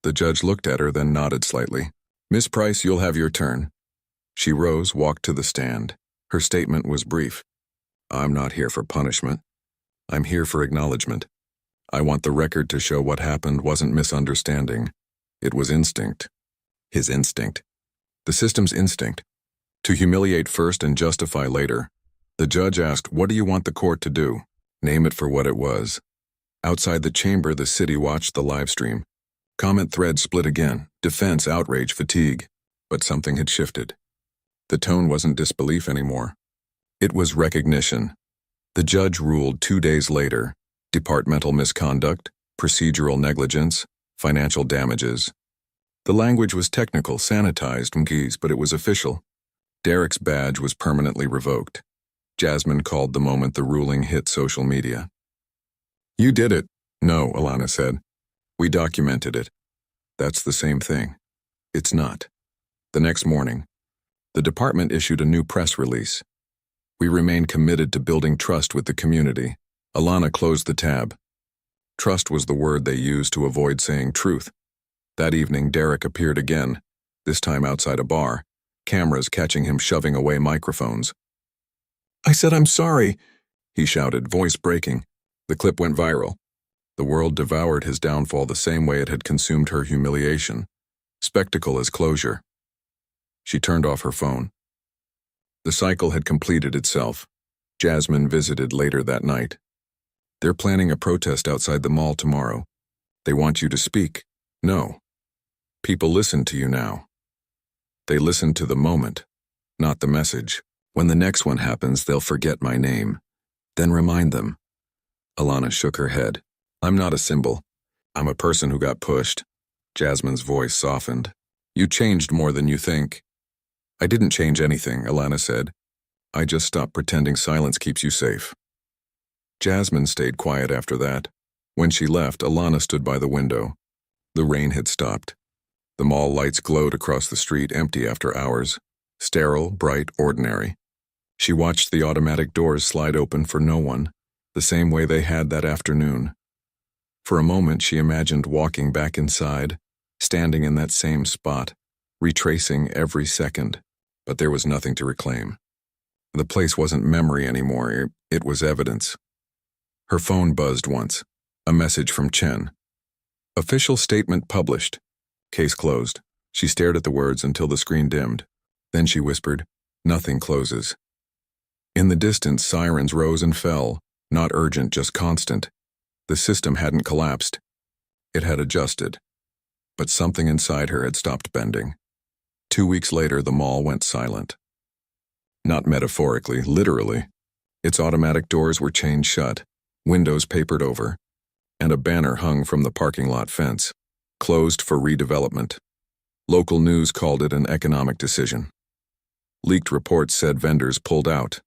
The judge looked at her, then nodded slightly. Miss Price, you'll have your turn. She rose, walked to the stand. Her statement was brief. I'm not here for punishment. I'm here for acknowledgement. I want the record to show what happened wasn't misunderstanding. It was instinct. His instinct. The system's instinct. To humiliate first and justify later. The judge asked, what do you want the court to do? Name it for what it was. Outside the chamber, the city watched the live stream. Comment threads split again. Defense, outrage, fatigue. But something had shifted. The tone wasn't disbelief anymore. It was recognition. The judge ruled 2 days later. Departmental misconduct, procedural negligence, financial damages. The language was technical, sanitized, but it was official. Derek's badge was permanently revoked. Jasmine called the moment the ruling hit social media. You did it. No, Alana said. We documented it. That's the same thing. It's not. The next morning, the department issued a new press release. We remain committed to building trust with the community. Alana closed the tab. Trust was the word they used to avoid saying truth. That evening, Derek appeared again, this time outside a bar, cameras catching him shoving away microphones. I said I'm sorry, he shouted, voice breaking. The clip went viral. The world devoured his downfall the same way it had consumed her humiliation. Spectacle as closure. She turned off her phone. The cycle had completed itself. Jasmine visited later that night. They're planning a protest outside the mall tomorrow. They want you to speak. No. People listen to you now. They listen to the moment, not the message. When the next one happens, they'll forget my name. Then remind them. Alana shook her head. I'm not a symbol. I'm a person who got pushed. Jasmine's voice softened. You changed more than you think. I didn't change anything, Alana said. I just stopped pretending silence keeps you safe. Jasmine stayed quiet after that. When she left, Alana stood by the window. The rain had stopped. The mall lights glowed across the street, empty after hours. Sterile, bright, ordinary. She watched the automatic doors slide open for no one, the same way they had that afternoon. For a moment, she imagined walking back inside, standing in that same spot, retracing every second, but there was nothing to reclaim. The place wasn't memory anymore, it was evidence. Her phone buzzed once, a message from Chen. Official statement published. Case closed. She stared at the words until the screen dimmed. Then she whispered, nothing closes. In the distance, sirens rose and fell, not urgent, just constant. The system hadn't collapsed. It had adjusted. But something inside her had stopped bending. 2 weeks later, the mall went silent. Not metaphorically, literally. Its automatic doors were chained shut, windows papered over, and a banner hung from the parking lot fence, closed for redevelopment. Local news called it an economic decision. Leaked reports said vendors pulled out.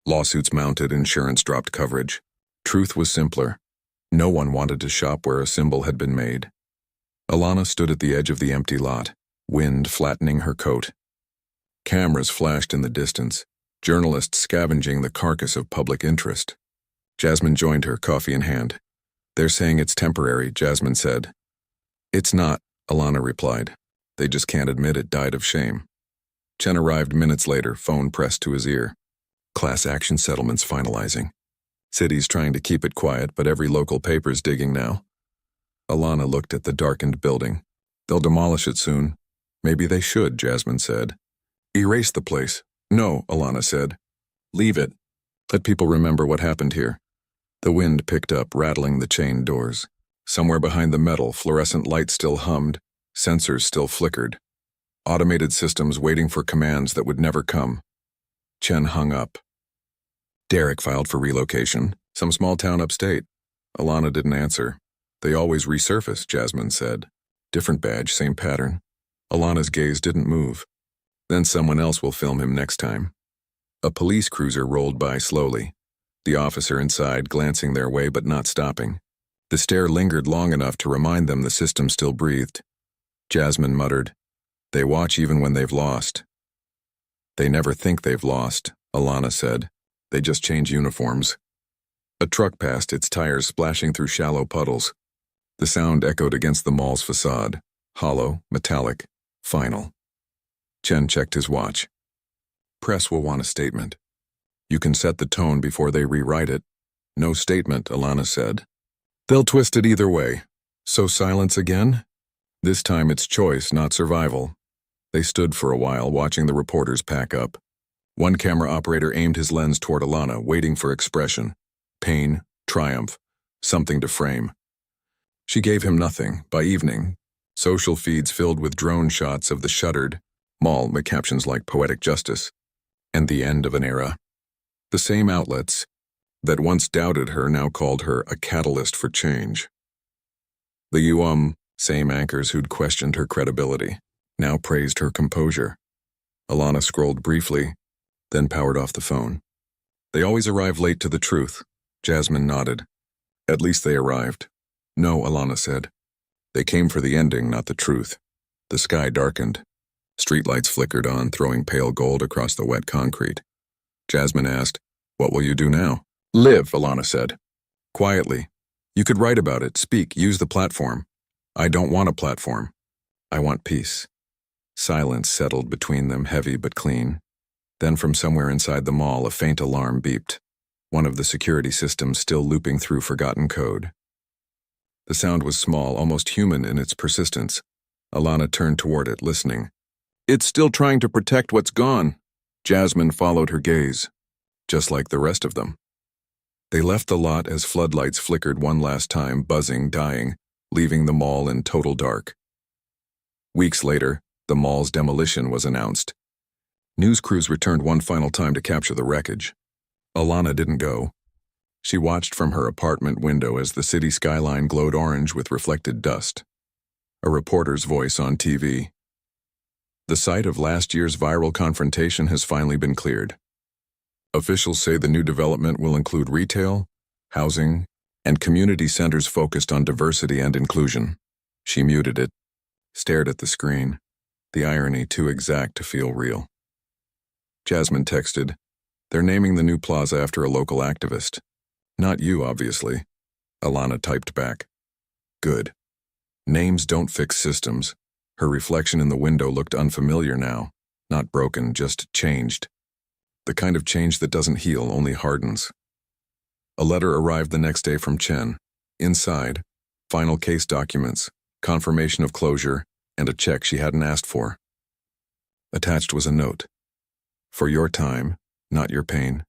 Lawsuits mounted, insurance dropped coverage. Truth was simpler. No one wanted to shop where a symbol had been made. Alana stood at the edge of the empty lot, wind flattening her coat. Cameras flashed in the distance, journalists scavenging the carcass of public interest. Jasmine joined her, coffee in hand. They're saying it's temporary, Jasmine said. It's not, Alana replied. They just can't admit it, died of shame. Chen arrived minutes later, phone pressed to his ear. Class action settlements finalizing. City's trying to keep it quiet, but every local paper's digging now. Alana looked at the darkened building. They'll demolish it soon. Maybe they should, Jasmine said. Erase the place. No, Alana said. Leave it. Let people remember what happened here. The wind picked up, rattling the chained doors. Somewhere behind the metal, fluorescent lights still hummed, sensors still flickered. Automated systems waiting for commands that would never come. Chen hung up. Derek filed for relocation. Some small town upstate. Alana didn't answer. They always resurface, Jasmine said. Different badge, same pattern. Alana's gaze didn't move. Then someone else will film him next time. A police cruiser rolled by slowly. The officer inside glancing their way but not stopping. The stare lingered long enough to remind them the system still breathed. Jasmine muttered, They watch even when they've lost. They never think they've lost, Alana said. They just change uniforms. A truck passed, its tires splashing through shallow puddles. The sound echoed against the mall's facade, hollow, metallic, final. Chen checked his watch. Press will want a statement. You can set the tone before they rewrite it. No statement, Alana said. They'll twist it either way. So silence again? This time it's choice, not survival. They stood for a while, watching the reporters pack up. One camera operator aimed his lens toward Alana, waiting for expression. Pain, triumph, something to frame. She gave him nothing. By evening, social feeds filled with drone shots of the shuttered mall, with captions like poetic justice and the end of an era. The same outlets that once doubted her now called her a catalyst for change. The same anchors who'd questioned her credibility now praised her composure. Alana scrolled briefly, then powered off the phone. They always arrive late to the truth. Jasmine nodded. At least they arrived. No, Alana said. They came for the ending, not the truth. The sky darkened. Streetlights flickered on, throwing pale gold across the wet concrete. Jasmine asked, "What will you do now?" "Live," Alana said. Quietly. "You could write about it, speak, use the platform." "I don't want a platform. I want peace." Silence settled between them, heavy but clean. Then from somewhere inside the mall, a faint alarm beeped, one of the security systems still looping through forgotten code. The sound was small, almost human in its persistence. Alana turned toward it, listening. "It's still trying to protect what's gone." Jasmine followed her gaze, just like the rest of them. They left the lot as floodlights flickered one last time, buzzing, dying, leaving the mall in total dark. Weeks later, the mall's demolition was announced. News crews returned one final time to capture the wreckage. Alana didn't go. She watched from her apartment window as the city skyline glowed orange with reflected dust. A reporter's voice on TV. The site of last year's viral confrontation has finally been cleared. Officials say the new development will include retail, housing, and community centers focused on diversity and inclusion. She muted it, stared at the screen, the irony too exact to feel real. Jasmine texted, "They're naming the new plaza after a local activist. Not you, obviously." Alana typed back. "Good. Names don't fix systems." Her reflection in the window looked unfamiliar now, not broken, just changed. The kind of change that doesn't heal, only hardens. A letter arrived the next day from Chen. Inside, final case documents, confirmation of closure, and a check she hadn't asked for. Attached was a note. "For your time, not your pain."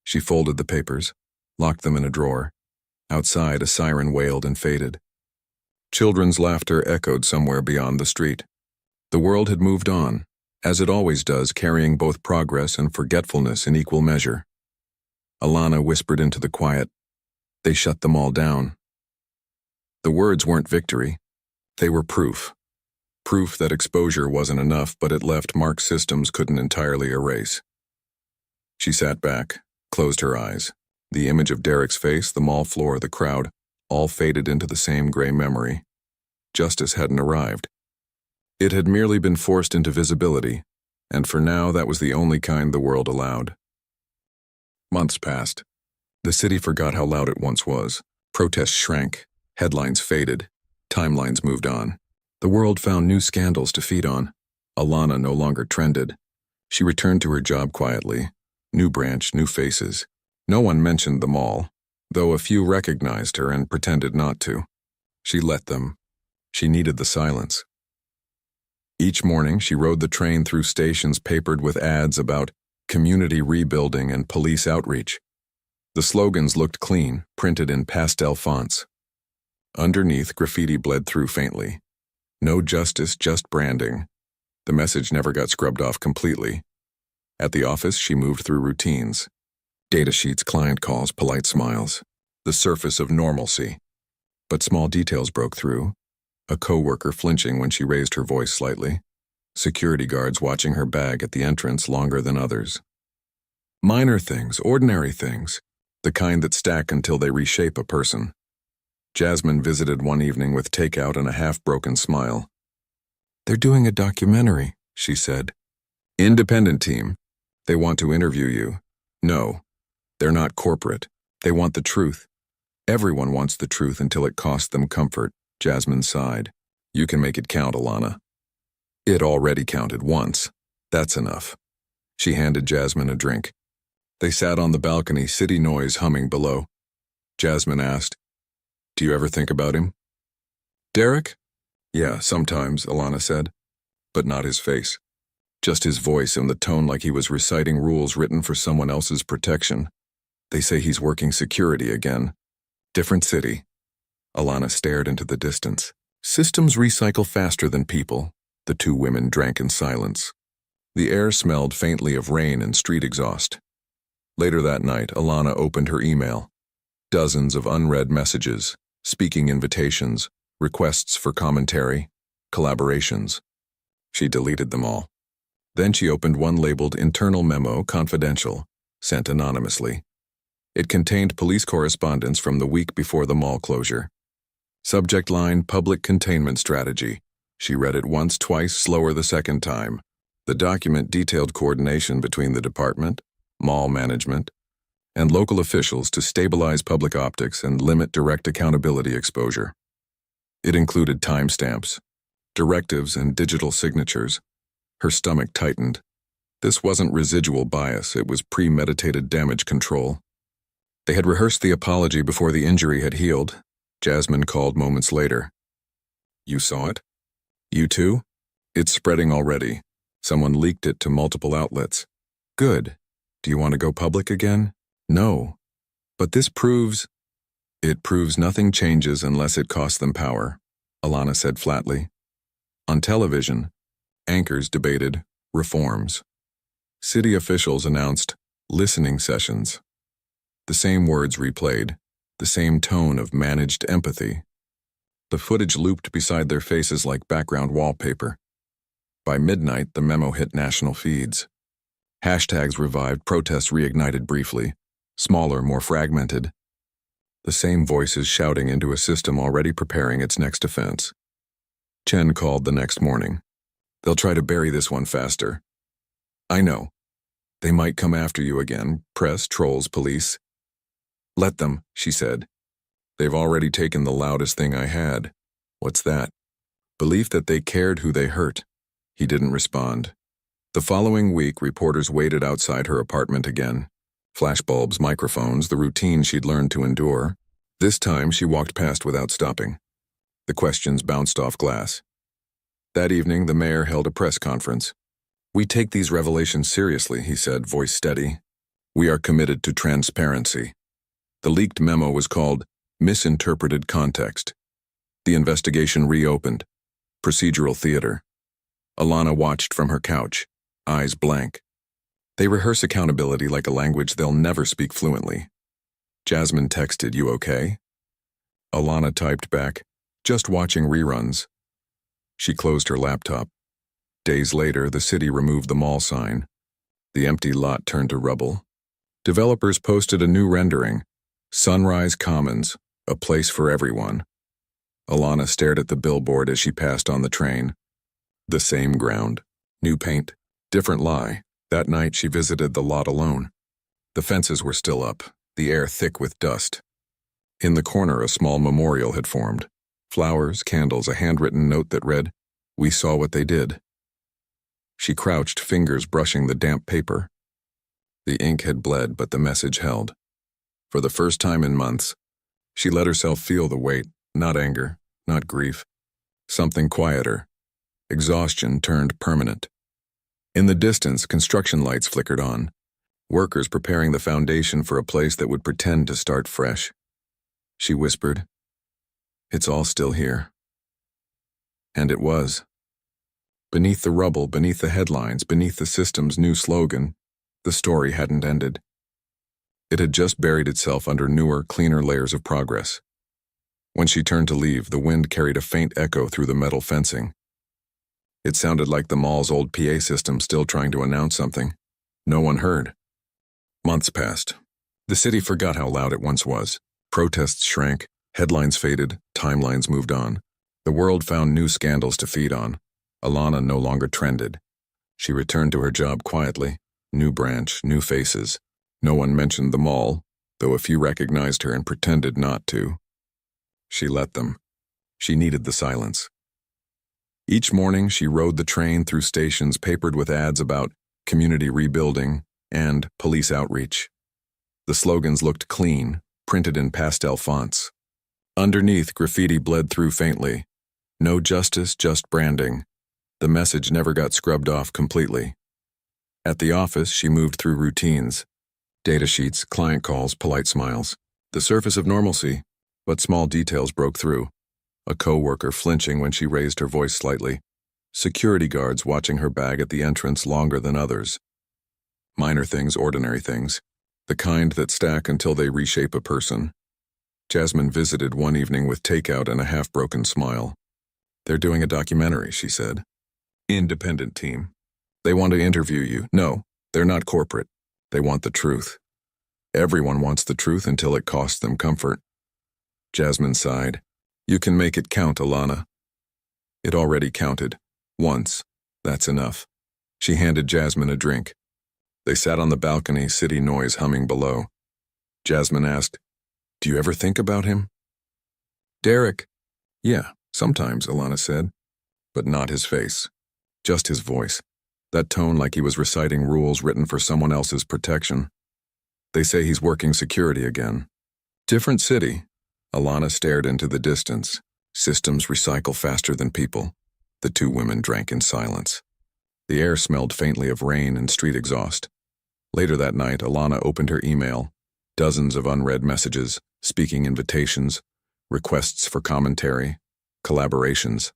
She folded the papers, locked them in a drawer. Outside, a siren wailed and faded. Children's laughter echoed somewhere beyond the street. The world had moved on, as it always does, carrying both progress and forgetfulness in equal measure. Alana whispered into the quiet, "They shut them all down." The words weren't victory. They were proof. Proof that exposure wasn't enough, but it left marks systems couldn't entirely erase. She sat back, closed her eyes. The image of Derek's face, the mall floor, the crowd, all faded into the same gray memory. Justice hadn't arrived. It had merely been forced into visibility, and for now that was the only kind the world allowed. Months passed. The city forgot how loud it once was. Protests shrank, headlines faded, timelines moved on. The world found new scandals to feed on. Alana no longer trended. She returned to her job quietly. New branch, new faces. No one mentioned the mall, though a few recognized her and pretended not to. She let them. She needed the silence. Each morning, she rode the train through stations papered with ads about community rebuilding and police outreach. The slogans looked clean, printed in pastel fonts. Underneath, graffiti bled through faintly. No justice, just branding. The message never got scrubbed off completely. At the office, she moved through routines. Data sheets, client calls, polite smiles. The surface of normalcy. But small details broke through. A coworker flinching when she raised her voice slightly. Security guards watching her bag at the entrance longer than others. Minor things, ordinary things. The kind that stack until they reshape a person. Jasmine visited one evening with takeout and a half-broken smile. "They're doing a documentary," she said. "Independent team. They want to interview you." "No, they're not corporate. They want the truth. Everyone wants the truth until it costs them comfort, Jasmine sighed. You can make it count, Alana. It already counted once. That's enough. She handed Jasmine a drink. They sat on the balcony, city noise humming below. Jasmine asked, "Do you ever think about him?" "Derek?" "Yeah, sometimes," Alana said. But not his face. Just his voice and the tone like he was reciting rules written for someone else's protection. They say he's working security again. Different city. Alana stared into the distance. Systems recycle faster than people. The two women drank in silence. The air smelled faintly of rain and street exhaust. Later that night, Alana opened her email. Dozens of unread messages, speaking invitations, requests for commentary, collaborations. She deleted them all. Then she opened one labeled Internal Memo Confidential, sent anonymously. It contained police correspondence from the week before the mall closure. Subject line, Public Containment Strategy. She read it once, twice, slower the second time. The document detailed coordination between the department, mall management, and local officials to stabilize public optics and limit direct accountability exposure. It included timestamps, directives, and digital signatures. Her stomach tightened. This wasn't residual bias, it was premeditated damage control. They had rehearsed the apology before the injury had healed. Jasmine called moments later. "You saw it? You too? It's spreading already. Someone leaked it to multiple outlets." "Good. Do you want to go public again?" "No. But this proves..." "It proves nothing changes unless it costs them power," Alana said flatly. On television, anchors debated reforms. City officials announced listening sessions. The same words replayed, the same tone of managed empathy. The footage looped beside their faces like background wallpaper. By midnight, the memo hit national feeds. Hashtags revived, protests reignited briefly, smaller, more fragmented. The same voices shouting into a system already preparing its next offense. Chen called the next morning. "They'll try to bury this one faster." "I know. They might come after you again, press, trolls, police." "Let them," she said. "They've already taken the loudest thing I had." "What's that?" "Belief that they cared who they hurt." He didn't respond. The following week, reporters waited outside her apartment again. Flashbulbs, microphones, the routine she'd learned to endure. This time, she walked past without stopping. The questions bounced off glass. That evening, the mayor held a press conference. "We take these revelations seriously," he said, voice steady. "We are committed to transparency." The leaked memo was called Misinterpreted Context. The investigation reopened. Procedural theater. Alana watched from her couch, eyes blank. They rehearse accountability like a language they'll never speak fluently. Jasmine texted, "You okay?" Alana typed back, "Just watching reruns." She closed her laptop. Days later, the city removed the mall sign. The empty lot turned to rubble. Developers posted a new rendering, Sunrise Commons, a place for everyone. Alana stared at the billboard as she passed on the train. The same ground, new paint, different lie. That night she visited the lot alone. The fences were still up, the air thick with dust. In the corner, a small memorial had formed. Flowers, candles, a handwritten note that read, "We saw what they did." She crouched, fingers brushing the damp paper. The ink had bled, but the message held. For the first time in months, she let herself feel the weight, not anger, not grief. Something quieter. Exhaustion turned permanent. In the distance, construction lights flickered on. Workers preparing the foundation for a place that would pretend to start fresh. She whispered, "It's all still here." And it was. Beneath the rubble, beneath the headlines, beneath the system's new slogan, the story hadn't ended. It had just buried itself under newer, cleaner layers of progress. When she turned to leave, the wind carried a faint echo through the metal fencing. It sounded like the mall's old PA system still trying to announce something. No one heard. Months passed. The city forgot how loud it once was. Protests shrank, headlines faded, timelines moved on. The world found new scandals to feed on. Alana no longer trended. She returned to her job quietly. New branch, new faces. No one mentioned the mall. though a few recognized her and pretended not to. She let them. She needed the silence. Each morning, she rode the train through stations papered with ads about community rebuilding and police outreach. The slogans looked clean, printed in pastel fonts. Underneath, graffiti bled through faintly. No justice, just branding. The message never got scrubbed off completely. At the office, she moved through routines. Data sheets, client calls, polite smiles. The surface of normalcy, but small details broke through. A co-worker flinching when she raised her voice slightly. Security guards watching her bag at the entrance longer than others. Minor things, ordinary things. The kind that stack until they reshape a person. Jasmine visited one evening with takeout and a half-broken smile. "They're doing a documentary," she said. "Independent team. They want to interview you. No, they're not corporate. They want the truth. Everyone wants the truth until it costs them comfort." Jasmine sighed. "You can make it count, Alana." It already counted. Once. That's enough. She handed Jasmine a drink. They sat on the balcony, city noise humming below. Jasmine asked, "Do you ever think about him?" "Derek." "Yeah, sometimes," Alana said. But not his face. Just his voice. That tone like he was reciting rules written for someone else's protection. "They say he's working security again." "Different city." Alana stared into the distance. Systems recycle faster than people. The two women drank in silence. The air smelled faintly of rain and street exhaust. Later that night, Alana opened her email. Dozens of unread messages, speaking invitations, requests for commentary, collaborations.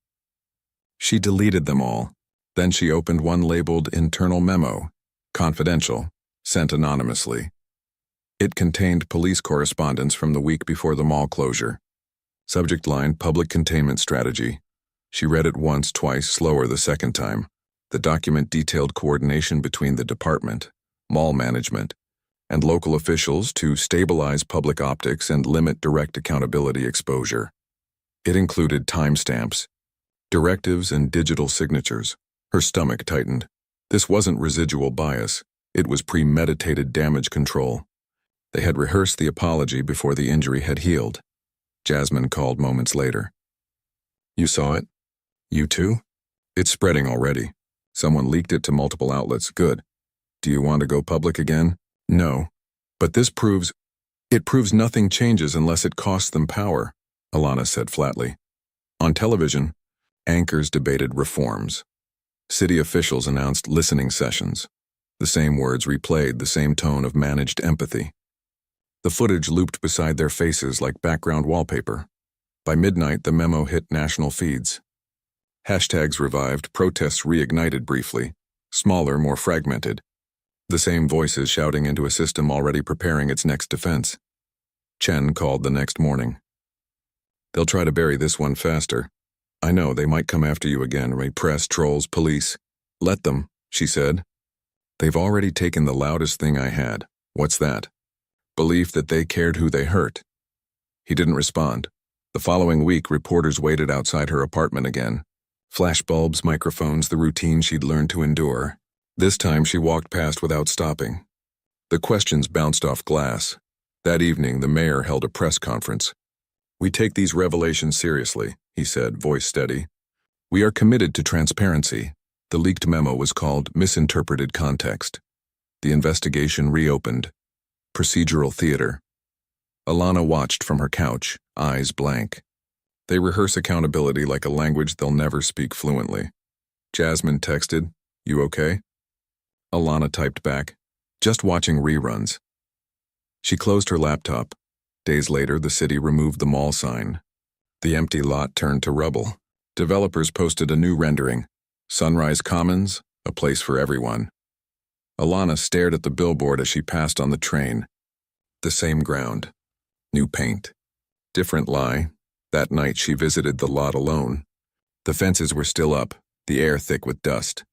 She deleted them all. Then she opened one labeled Internal Memo, Confidential, sent anonymously. It contained police correspondence from the week before the mall closure. Subject line, Public Containment Strategy. She read it once, twice, slower the second time. The document detailed coordination between the department, mall management, and local officials to stabilize public optics and limit direct accountability exposure. It included timestamps, directives, and digital signatures. Her stomach tightened. This wasn't residual bias. It was premeditated damage control. They had rehearsed the apology before the injury had healed. Jasmine called moments later. "You saw it? You too? It's spreading already. Someone leaked it to multiple outlets. Good. Do you want to go public again?" "No. But this proves nothing changes unless it costs them power," Alana said flatly. On television, anchors debated reforms. City officials announced listening sessions. The same words replayed, the same tone of managed empathy. The footage looped beside their faces like background wallpaper. By midnight, the memo hit national feeds. Hashtags revived, protests reignited briefly, smaller, more fragmented. The same voices shouting into a system already preparing its next defense. Chen called the next morning. "They'll try to bury this one faster. I know, they might come after you again, press, trolls, police. Let them," she said. "They've already taken the loudest thing I had." "What's that?" "Belief that they cared who they hurt." He didn't respond. The following week, reporters waited outside her apartment again. Flashbulbs, microphones, the routine she'd learned to endure. This time she walked past without stopping. The questions bounced off glass. That evening, the mayor held a press conference. "We take these revelations seriously," he said, voice steady. "We are committed to transparency." The leaked memo was called Misinterpreted Context. The investigation reopened. Procedural theater. Alana watched from her couch, eyes blank. They rehearse accountability like a language they'll never speak fluently. Jasmine texted, "You okay?" Alana typed back, "Just watching reruns." She closed her laptop. Days later, the city removed the mall sign. The empty lot turned to rubble. Developers posted a new rendering. Sunrise Commons, a place for everyone. Alana stared at the billboard as she passed on the train. The same ground. New paint. Different lie. That night she visited the lot alone. The fences were still up, the air thick with dust.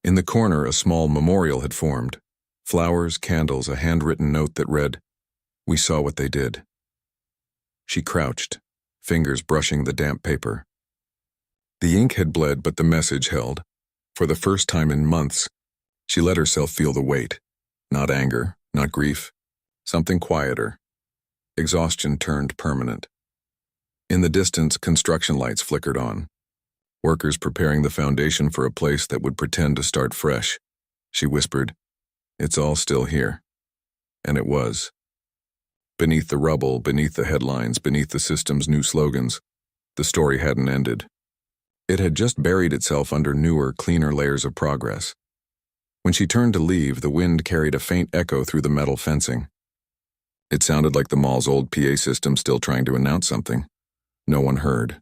In the corner, a small memorial had formed. Flowers, candles, a handwritten note that read, "We saw what they did." She crouched, fingers brushing the damp paper. The ink had bled, but the message held. For the first time in months, she let herself feel the weight. Not anger, not grief. Something quieter, exhaustion turned permanent. In the distance, construction lights flickered on. Workers preparing the foundation for a place that would pretend to start fresh. She whispered, "It's all still here." And it was. Beneath the rubble, beneath the headlines, beneath the system's new slogans, the story hadn't ended. It had just buried itself under newer, cleaner layers of progress. When she turned to leave, the wind carried a faint echo through the metal fencing. It sounded like the mall's old PA system still trying to announce something. No one heard.